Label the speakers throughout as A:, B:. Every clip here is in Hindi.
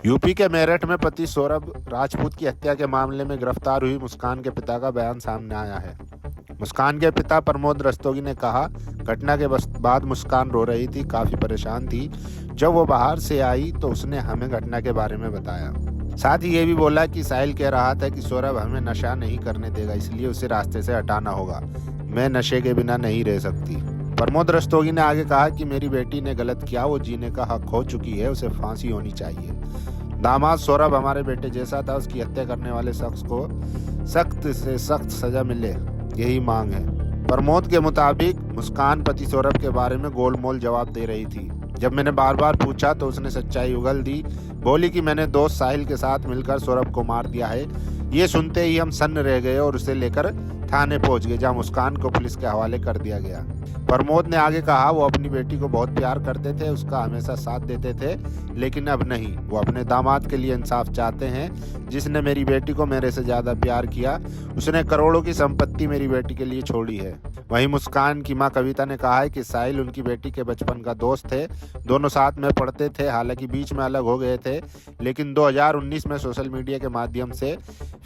A: यूपी के मेरठ में पति सौरभ राजपूत की हत्या के मामले में गिरफ्तार हुई मुस्कान के पिता का बयान सामने आया है। मुस्कान के पिता प्रमोद रस्तोगी ने कहा, घटना के बाद मुस्कान रो रही थी, काफी परेशान थी। जब वो बाहर से आई तो उसने हमें घटना के बारे में बताया। साथ ही ये भी बोला कि साहिल कह रहा था कि सौरभ हमें नशा नहीं करने देगा, इसलिए उसे रास्ते से हटाना होगा। मैं नशे के बिना नहीं रह सकती। प्रमोद रस्तोगी ने आगे कहा कि मेरी बेटी ने गलत किया, वो जीने का हक खो चुकी है, उसे फांसी होनी चाहिए। दामाद सौरभ हमारे बेटे जैसा था, उसकी हत्या करने वाले शख्स को सख्त से सख्त सजा मिले, यही मांग है। प्रमोद के मुताबिक मुस्कान पति सौरभ के बारे में गोलमोल जवाब दे रही थी। जब मैंने बार बार पूछा तो उसने सच्चाई उगल दी, बोली कि मैंने दोस्त साहिल के साथ मिलकर सौरभ को मार दिया है। ये सुनते ही हम सन्न रह गए और उसे लेकर थाने पहुंच गए, जहां मुस्कान को पुलिस के हवाले कर दिया गया। प्रमोद ने आगे कहा, वो अपनी बेटी को बहुत प्यार करते थे, उसका हमेशा साथ देते थे, लेकिन अब नहीं। वो अपने दामाद के लिए इंसाफ चाहते हैं, जिसने मेरी बेटी को मेरे से ज्यादा प्यार किया। उसने करोड़ों की संपत्ति मेरी बेटी के लिए छोड़ी है। वहीं मुस्कान की मां कविता ने कहा है कि साहिल उनकी बेटी के बचपन का दोस्त थे, दोनों साथ में पढ़ते थे, हालांकि बीच में अलग हो गए थे, लेकिन 2019 में सोशल मीडिया के माध्यम से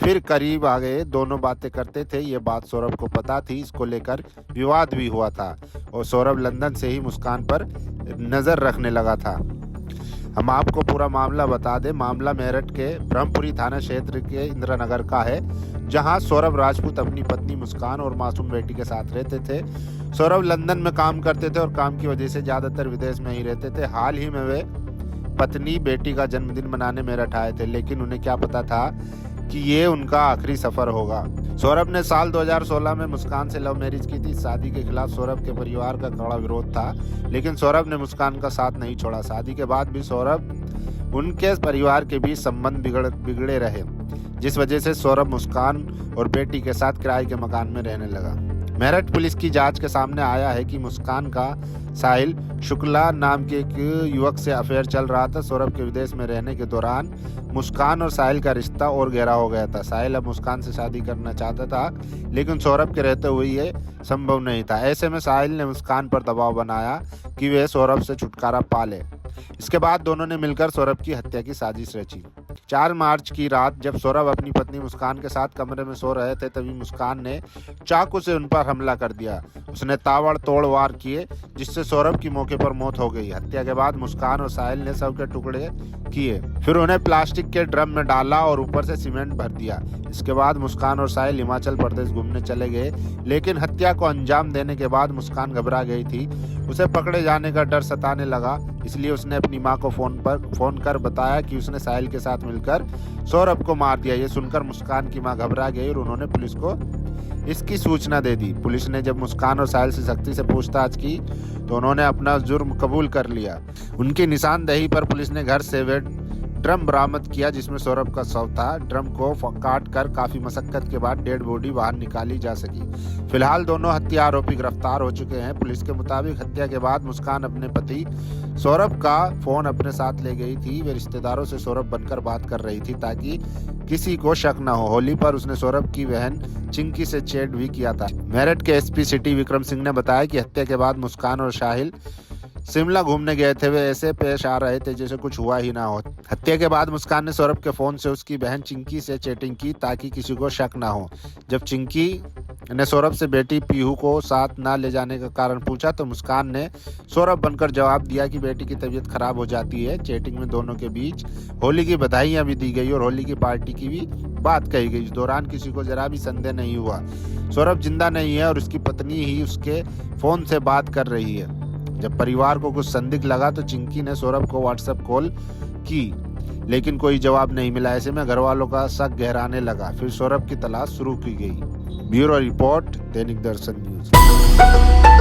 A: फिर करीब आ गए। दोनों बातें करते थे, ये बात सौरभ को पता थी। इसको लेकर विवाद भी हुआ था और सौरभ लंदन से ही मुस्कान पर नजर रखने लगा था। हम आपको पूरा मामला बता दें। मामला मेरठ के ब्रह्मपुरी थाना क्षेत्र के इंदिरा नगर का है, जहां सौरभ राजपूत अपनी पत्नी मुस्कान और मासूम बेटी के साथ रहते थे। सौरभ लंदन में काम करते थे और काम की वजह से ज्यादातर विदेश में ही रहते थे। हाल ही में वे पत्नी बेटी का जन्मदिन मनाने मेरठ आए थे, लेकिन उन्हें क्या पता था कि ये उनका आखिरी सफर होगा। सौरभ ने साल 2016 में मुस्कान से लव मैरिज की थी। शादी के खिलाफ सौरभ के परिवार का कड़ा विरोध था, लेकिन सौरभ ने मुस्कान का साथ नहीं छोड़ा। शादी के बाद भी सौरभ उनके परिवार के बीच संबंध बिगड़े रहे, जिस वजह से सौरभ मुस्कान और बेटी के साथ किराए के मकान में रहने लगा। मेरठ पुलिस की जांच के सामने आया है कि मुस्कान का साहिल शुक्ला नाम के एक युवक से अफेयर चल रहा था। सौरभ के विदेश में रहने के दौरान मुस्कान और साहिल का रिश्ता और गहरा हो गया था। साहिल अब मुस्कान से शादी करना चाहता था, लेकिन सौरभ के रहते हुए ये संभव नहीं था। ऐसे में साहिल ने मुस्कान पर दबाव बनाया कि वे सौरभ से छुटकारा पा ले। इसके बाद दोनों ने मिलकर सौरभ की हत्या की साजिश रची। 4 मार्च की रात जब सौरभ अपनी पत्नी मुस्कान के साथ कमरे में सो रहे थे, तभी मुस्कान ने चाकू से उन पर हमला कर दिया। उसने ताबड़तोड़ वार किए, जिससे सौरभ की मौके पर मौत हो गई। हत्या के बाद मुस्कान और साहिल ने शव के टुकड़े किए, फिर उन्हें प्लास्टिक के ड्रम में डाला और ऊपर से सीमेंट भर दिया। इसके बाद मुस्कान और साहिल हिमाचल प्रदेश घूमने चले गए, लेकिन हत्या को अंजाम देने के बाद मुस्कान घबरा गई थी। उसे पकड़े जाने का डर सताने लगा, इसलिए उसने अपनी मां को फोन कर बताया कि उसने साहिल के साथ मिलकर सौरभ को मार दिया। ये सुनकर मुस्कान की मां घबरा गई और उन्होंने पुलिस को इसकी सूचना दे दी। पुलिस ने जब मुस्कान और साहिल से सख्ती से पूछताछ की तो उन्होंने अपना जुर्म कबूल कर लिया। उनकी निशानदेही पर पुलिस ने घर से वे ड्रम बरामद किया, जिसमें सौरभ का शव था। ड्रम को काट कर काफी मशक्कत के बाद डेड बॉडी बाहर निकाली जा सकी। फिलहाल दोनों हत्या आरोपी गिरफ्तार हो चुके हैं। पुलिस के मुताबिक हत्या के बाद मुस्कान अपने पति सौरभ का फोन अपने साथ ले गई थी। वे रिश्तेदारों से सौरभ बनकर बात कर रही थी, ताकि किसी को शक न हो। होली पर उसने सौरभ की बहन चिंकी से चैट भी किया था। मेरठ के एसपी सिटी विक्रम सिंह ने बताया कि हत्या के बाद मुस्कान और साहिल शिमला घूमने गए थे। वे ऐसे पेश आ रहे थे जैसे कुछ हुआ ही ना हो। हत्या के बाद मुस्कान ने सौरभ के फोन से उसकी बहन चिंकी से चैटिंग की, ताकि किसी को शक ना हो। जब चिंकी ने सौरभ से बेटी पीहू को साथ ना ले जाने का कारण पूछा तो मुस्कान ने सौरभ बनकर जवाब दिया कि बेटी की तबीयत खराब हो जाती है। चैटिंग में दोनों के बीच होली की बधाइयां भी दी गई और होली की पार्टी की भी बात कही गई। इस दौरान किसी को जरा भी संदेह नहीं हुआ सौरभ जिंदा नहीं है और उसकी पत्नी ही उसके फोन से बात कर रही है। जब परिवार को कुछ संदिग्ध लगा तो चिंकी ने सौरभ को व्हाट्सएप कॉल की, लेकिन कोई जवाब नहीं मिला। ऐसे में घर वालों का शक गहराने लगा। फिर सौरभ की तलाश शुरू की गई। ब्यूरो रिपोर्ट, दैनिक दर्शन न्यूज।